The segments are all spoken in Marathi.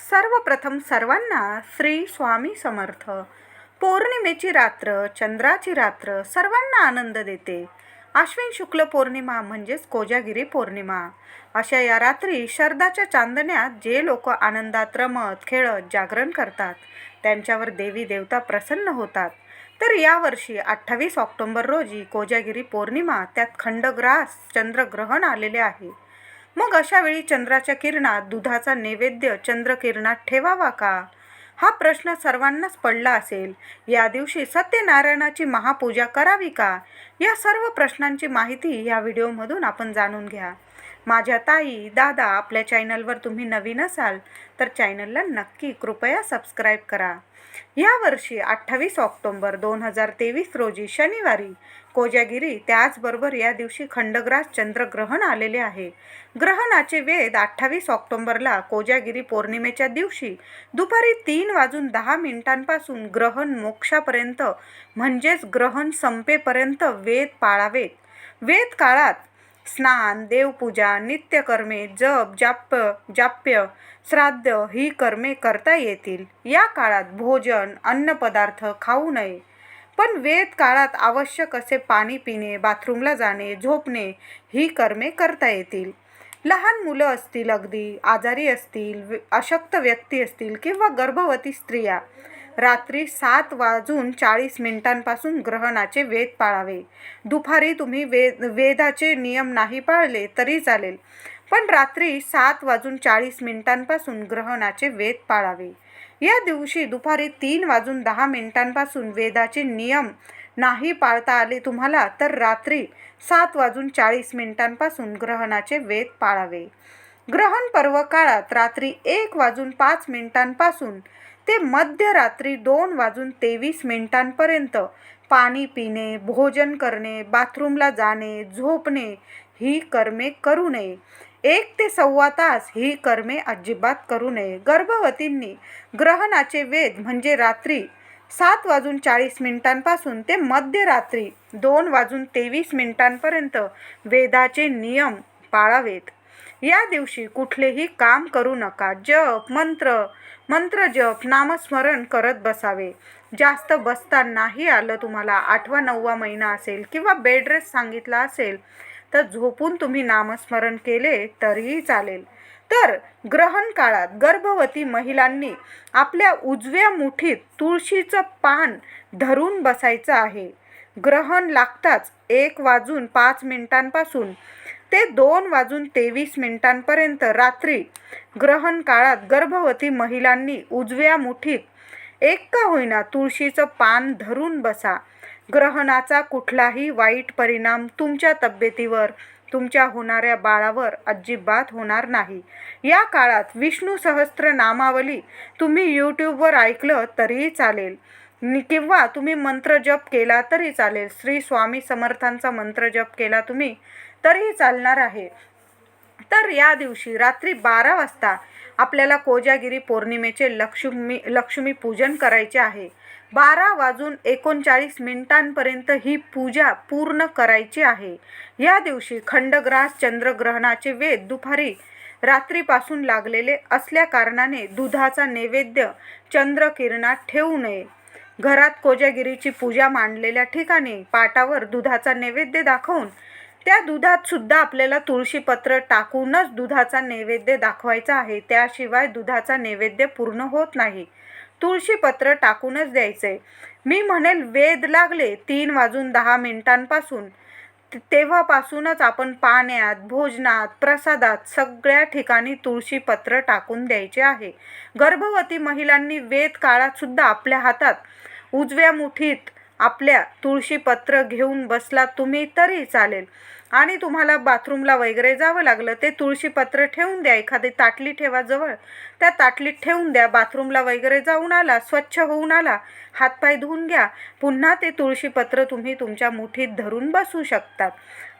सर्वप्रथम सर्वांना श्री स्वामी समर्थ. पौर्णिमेची रात्र, चंद्राची रात्र सर्वांना आनंद देते. आश्विन शुक्ल पौर्णिमा म्हणजेच कोजागिरी पौर्णिमा. अशा या रात्री शरदाच्या चांदण्यात जे लोक आनंदात रमत खेळत जागरण करतात त्यांच्यावर देवी देवता प्रसन्न होतात. तर यावर्षी 28 ऑक्टोबर रोजी कोजागिरी पौर्णिमा, त्यात खंडग्रास चंद्रग्रहण आलेले आहे. मग अशा वेळी चंद्राच्या किरणात दुधाचा नैवेद्य चंद्रकिरणात ठेवावा का, हा प्रश्न सर्वांनाच पडला असेल. या दिवशी सत्यनारायणाची महापूजा करावी का, या सर्व प्रश्नांची माहिती या व्हिडिओमधून आपण जाणून घ्या. माझ्या ताई दादा, आपल्या चॅनलवर तुम्ही नवीन असाल तर चॅनलला नक्की कृपया सबस्क्राईब करा. यावर्षी 28 ऑक्टोबर 2023 रोजी शनिवारी कोजागिरी, त्याचबरोबर या दिवशी खंडग्रास चंद्रग्रहण आलेले आहे. ग्रहणाचे वेध 28 ऑक्टोबरला कोजागिरी पौर्णिमेच्या दिवशी दुपारी 3:10 ग्रहण मोक्षापर्यंत म्हणजेच ग्रहण संपेपर्यंत वेद पाळावेत. वेद काळात स्नान, देवपूजा, नित्यकर्मे, जप जाप्य, श्राद्ध ही कर्मे करता येतील. या काळात भोजन, अन्नपदार्थ खाऊ नये. पण वेद काळात आवश्यक असे पाणी पिणे, बाथरूमला जाणे, झोपणे ही कर्मे करता येतील. लहान मुलं असतील, अगदी आजारी असतील, अशक्त व्यक्ती असतील किंवा गर्भवती स्त्रिया रात्री 7:40 ग्रहणाचे वेद पाळावे. दुपारी तुम्ही वेदाचे नियम नाही पाळले तरी चालेल, पण रात्री 7:40 ग्रहणाचे वेद पाळावे. या दिवशी दुपारी 3:10 वेदाचे नियम नाही पाळता आले तुम्हाला, तर रात्री 7:40 ग्रहणाचे वेद पाळावे. ग्रहण पर्व काळात रात्री 1:05 ते मध्यरात्री 2:23 पाणी पिणे, भोजन करणे, बाथरूमला जाणे, झोपणे ही कर्मे करू नये. 1 ते सव्वा तास ही कर्मे अजिबात करू नये. गर्भवतींनी ग्रहणाचे वेद म्हणजे रात्री 7:40 ते मध्यरात्री 2:23 वेदाचे नियम पाळावेत. या दिवशी कुठलेही काम करू नका. जप, मंत्रजप, नामस्मरण करत बसावे. जास्त बसता नाही आलं तुम्हाला, 8वा 9वा महिना असेल किंवा बेड रेस्ट सांगितला असेल तर झोपून तुम्ही नामस्मरण केले तरीही चालेल. तर ग्रहण काळात गर्भवती महिलांनी आपल्या उजव्या मुठीत तुळशीचं पान धरून बसायचं आहे. ग्रहण लागताच 1:05 ते 2:23 रात्री ग्रहण काळात गर्भवती महिलांनी उजव्या मुठीत एक का होईना तुळशीचं पान धरून बसा. ग्रहणाचा कुठलाही वाईट परिणाम तुमच्या तब्येतीवर, तुमच्या होणाऱ्या बाळावर अजिबात होणार नाही. या काळात विष्णू सहस्त्र नामावली तुम्ही यूट्यूबवर ऐकलं तरीही चालेल किंवा तुम्ही मंत्रजप केला तरी चालेल. श्री स्वामी समर्थांचा मंत्रजप केला तुम्ही तरीही चालणार आहे. तर या दिवशी रात्री 12 वाजता आपल्याला कोजागिरी पौर्णिमेचे लक्ष्मी पूजन करायचे आहे. 12:39 ही पूजा पूर्ण करायची आहे. या दिवशी खंडग्रास चंद्रग्रहणाचे वेध दुपारी रात्रीपासून लागलेले असल्या कारणाने दुधाचा नैवेद्य चंद्रकिरणात ठेवू नये. घरात कोजागिरीची पूजा मांडलेल्या ठिकाणी पाटावर दुधाचा नैवेद्य दाखवून त्या दुधात सुद्धा आपल्याला तुळशीपत्र टाकूनच दुधाचा नैवेद्य दाखवायचा आहे. त्याशिवाय दुधाचा नैवेद्य पूर्ण होत नाही. तुळशीपत्र टाकूनच द्यायचे. मी म्हणेल वेद लागले 3:10 तेव्हापासूनच आपण पाण्यात, भोजनात, प्रसादात सगळ्या ठिकाणी तुळशीपत्र टाकून द्यायचे आहे. गर्भवती महिलांनी वेद काळात सुद्धा आपल्या हातात उजव्या मुठीत आपल्या तुळशीपत्र घेऊन बसला तुम्ही तरी चालेल. आणि तुम्हाला बाथरूमला वगैरे जावं लागलं ते तुळशीपत्र ठेवून द्या. एखादी ताटली ठेवा जवळ, त्या ताटलीत ठेवून द्या. बाथरूमला वगैरे जाऊन आला, स्वच्छ होऊन आला, हातपाय धुवून घ्या, पुन्हा ते तुळशीपत्र तुम्ही तुमच्या मुठीत धरून बसू शकतात.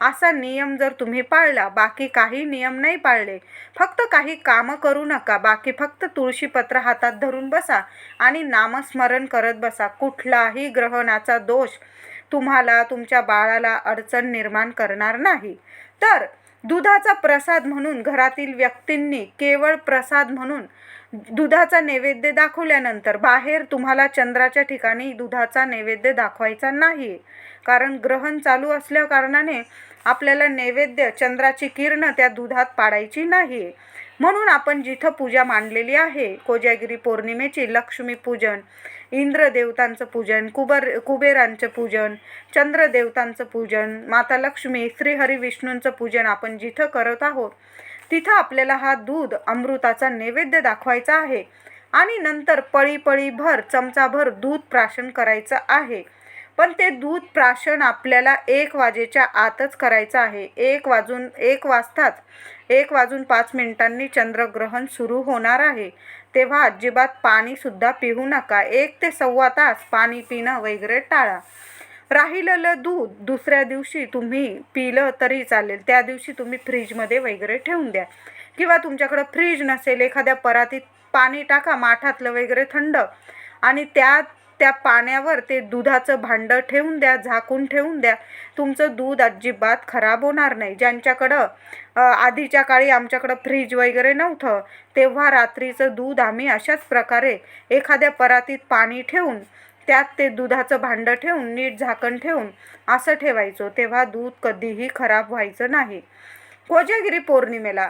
असा नियम जर तुम्ही पाळला, बाकी काही नियम नाही पाळले, फक्त काही कामं करू नका, बाकी फक्त तुळशीपत्र हातात धरून बसा आणि नामस्मरण करत बसा, कुठलाही ग्रहणाचा दोष तुम्हाला, तुमच्या बाळाला अडचण निर्माण करणार नाही. तर दुधाचा प्रसाद म्हणून घरातील व्यक्तींनी केवळ प्रसाद म्हणून दुधाचा नैवेद्य दाखवल्यानंतर बाहेर तुम्हाला चंद्राच्या ठिकाणी दुधाचा नैवेद्य दाखवायचा नाही, कारण ग्रहण चालू असल्या कारणाने आपल्याला नैवेद्य चंद्राची किरणं त्या दुधात पाडायची नाही. म्हणून आपण जिथं पूजा मांडलेली आहे कोजागिरी पौर्णिमेची, लक्ष्मीपूजन, इंद्रदेवतांचं पूजन, कुबेरांचं पूजन, चंद्रदेवतांचं पूजन, माता लक्ष्मी, श्रीहरी विष्णूंचं पूजन आपण जिथं करत आहोत तिथं आपल्याला हा दूध अमृताचा नैवेद्य दाखवायचा आहे आणि नंतर पळीभर चमचाभर दूध प्राशन करायचं आहे. पण ते दूध प्राशन आपल्याला 1 वाजेच्या आतच करायचं आहे. 1 वाजताच 1 वाजून 5 मिनिटांनी चंद्रग्रहण सुरू होणार आहे. तेव्हा अजिबात पाणीसुद्धा पिऊ नका. 1 ते सव्वा तास पाणी पिणं वगैरे टाळा. राहिलेलं दूध दुसऱ्या दिवशी तुम्ही पिलं तरी चालेल. त्या दिवशी तुम्ही फ्रीजमध्ये वगैरे ठेवून द्या, किंवा तुमच्याकडं फ्रीज नसेल एखाद्या परातीत पाणी टाका माठातलं वगैरे थंड, आणि त्या पाण्यावर ते दुधाचं भांडं ठेवून द्या, झाकून ठेवून द्या. तुमचं दूध अजिबात खराब होणार नाही. ज्यांच्याकडं आधीच्या काळी आमच्याकडं फ्रीज वगैरे नव्हतं तेव्हा रात्रीचं दूध आम्ही अशाच प्रकारे एखाद्या परातीत पाणी ठेवून त्यात ते दुधाचं भांडं ठेवून नीट झाकण ठेवून असं ठेवायचो, तेव्हा दूध कधीही खराब व्हायचं नाही. कोजागिरी पौर्णिमेला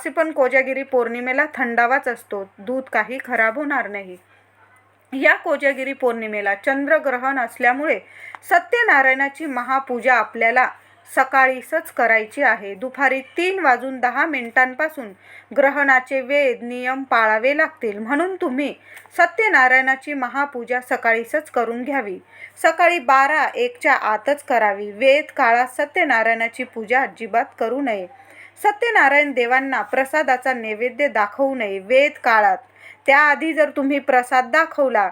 पण कोजागिरी पौर्णिमेला थंडावाच असतो, दूध काही खराब होणार नाही. या कोजागिरी पौर्णिमेला चंद्रग्रहण असल्यामुळे सत्यनारायणाची महापूजा आपल्याला सकाळीच करायची आहे. दुपारी 3:10 ग्रहणाचे वेद नियम पाळावे लागतील, म्हणून तुम्ही सत्यनारायणाची महापूजा सकाळीच करून घ्यावी. सकाळी 12-1च्या आतच करावी. वेद काळात सत्यनारायणाची पूजा अजिबात करू नये. सत्यनारायण देवांना प्रसादाचा नैवेद्य दाखवू नये वेद काळात. त्याआधी जर तुम्ही प्रसाद दाखवला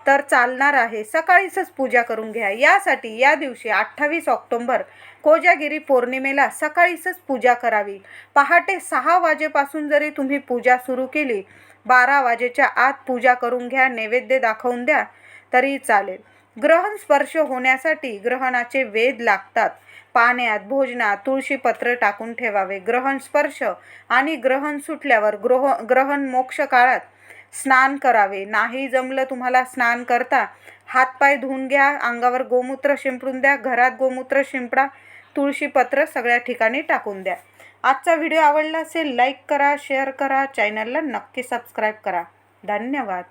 तर चालणार आहे. सकाळीच पूजा करून घ्या. यासाठी या दिवशी 28 ऑक्टोबर कोजागिरी पौर्णिमेला सकाळीच पूजा करावी. पहाटे 6 वाजेपासून जरी तुम्ही पूजा सुरू केली, 12 वाजेच्या आत पूजा करून घ्या, नैवेद्य दाखवून द्या तरी चालेल. ग्रहण स्पर्श होण्यासाठी ग्रहणाचे वेद लागतात. पाण्यात, भोजनात तुळशीपत्र टाकून ठेवावे. ग्रहण स्पर्श आणि ग्रहण सुटल्यावर ग्रहण मोक्ष काळात स्नान करावे. नाही जमलं तुम्हाला स्नान करता, हातपाय धुवून घ्या, अंगावर गोमूत्र शिंपडून द्या, घरात गोमूत्र शिंपडा, तुळशीपत्र सगळ्या ठिकाणी टाकून द्या. आजचा व्हिडिओ आवडला असेल लाईक करा, शेअर करा, चॅनलला नक्की सबस्क्राईब करा. धन्यवाद.